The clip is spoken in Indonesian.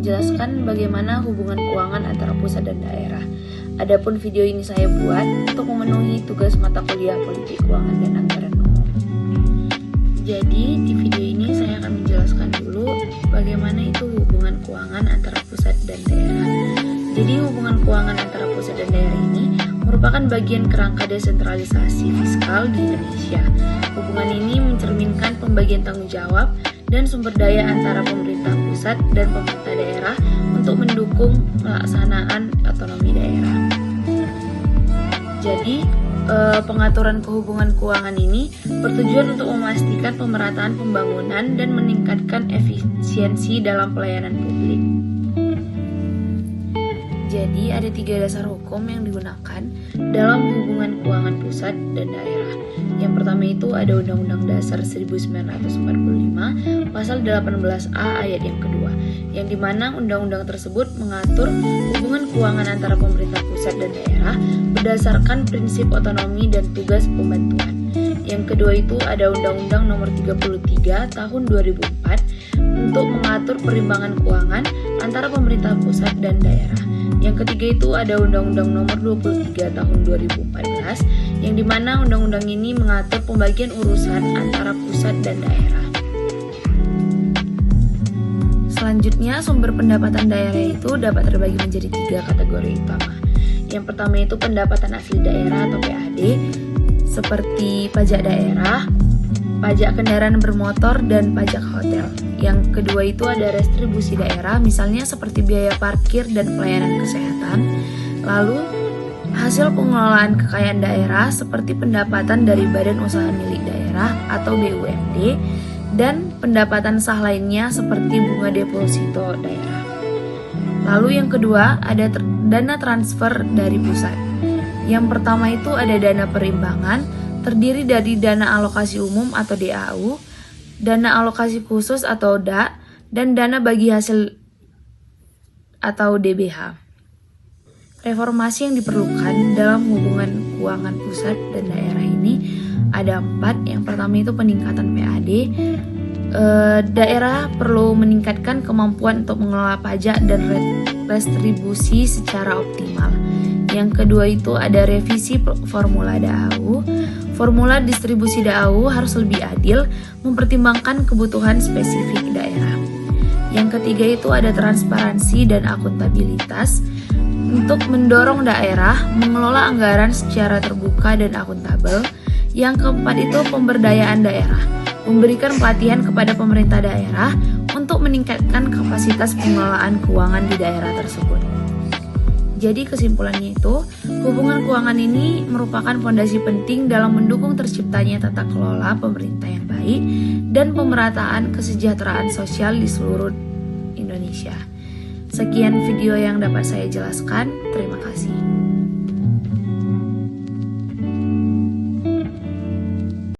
menjelaskan bagaimana hubungan keuangan antara pusat dan daerah. Adapun video ini saya buat untuk memenuhi tugas mata kuliah Politik Keuangan dan Anggaran Umum. Jadi di video ini saya akan menjelaskan dulu bagaimana itu hubungan keuangan antara pusat dan daerah. Jadi hubungan keuangan antara pusat dan daerah ini merupakan bagian kerangka desentralisasi fiskal di Indonesia. Hubungan ini mencerminkan pembagian tanggung jawab dan sumber daya antara pemerintah pusat dan pemerintah daerah untuk mendukung pelaksanaan otonomi daerah. Jadi, pengaturan kehubungan keuangan ini bertujuan untuk memastikan pemerataan pembangunan dan meningkatkan efisiensi dalam pelayanan publik. Jadi, ada 3 dasar hukum yang digunakan dalam hubungan keuangan pusat dan daerah. Yang pertama itu ada Undang-Undang Dasar 1945 Pasal 18A ayat yang kedua, yang dimana undang-undang tersebut mengatur hubungan keuangan antara pemerintah pusat dan daerah berdasarkan prinsip otonomi dan tugas pembantuan. Yang kedua itu ada Undang-Undang Nomor 33 Tahun 2004 untuk mengatur perimbangan keuangan antara pemerintah pusat dan daerah. Yang ketiga itu ada Undang-Undang Nomor 23 Tahun 2014 yang dimana undang-undang ini mengatur pembagian urusan antara pusat dan daerah. Selanjutnya, sumber pendapatan daerah itu dapat terbagi menjadi 3 kategori utama. Yang pertama itu pendapatan asli daerah atau PAD, seperti pajak daerah, pajak kendaraan bermotor, dan pajak hotel. Yang kedua itu ada restribusi daerah, misalnya seperti biaya parkir dan pelayanan kesehatan. Lalu, hasil pengelolaan kekayaan daerah seperti pendapatan dari badan usaha milik daerah atau BUMD, dan pendapatan sah lainnya seperti bunga deposito daerah. Lalu yang kedua ada dana transfer dari pusat. Yang pertama itu ada dana perimbangan, terdiri dari dana alokasi umum atau DAU, dana alokasi khusus atau DA, dan dana bagi hasil atau DBH. Reformasi yang diperlukan dalam hubungan keuangan pusat dan daerah ini ada 4. Yang pertama itu peningkatan PAD. Daerah perlu meningkatkan kemampuan untuk mengelola pajak dan restribusi secara optimal. Yang kedua itu ada revisi formula DAU. Formula distribusi DAU harus lebih adil, mempertimbangkan kebutuhan spesifik daerah. Yang ketiga itu ada transparansi dan akuntabilitas untuk mendorong daerah mengelola anggaran secara terbuka dan akuntabel. Yang keempat itu pemberdayaan daerah, memberikan pelatihan kepada pemerintah daerah untuk meningkatkan kapasitas pengelolaan keuangan di daerah tersebut. Jadi kesimpulannya itu, hubungan keuangan ini merupakan fondasi penting dalam mendukung terciptanya tata kelola pemerintah yang baik dan pemerataan kesejahteraan sosial di seluruh Indonesia. Sekian video yang dapat saya jelaskan. Terima kasih.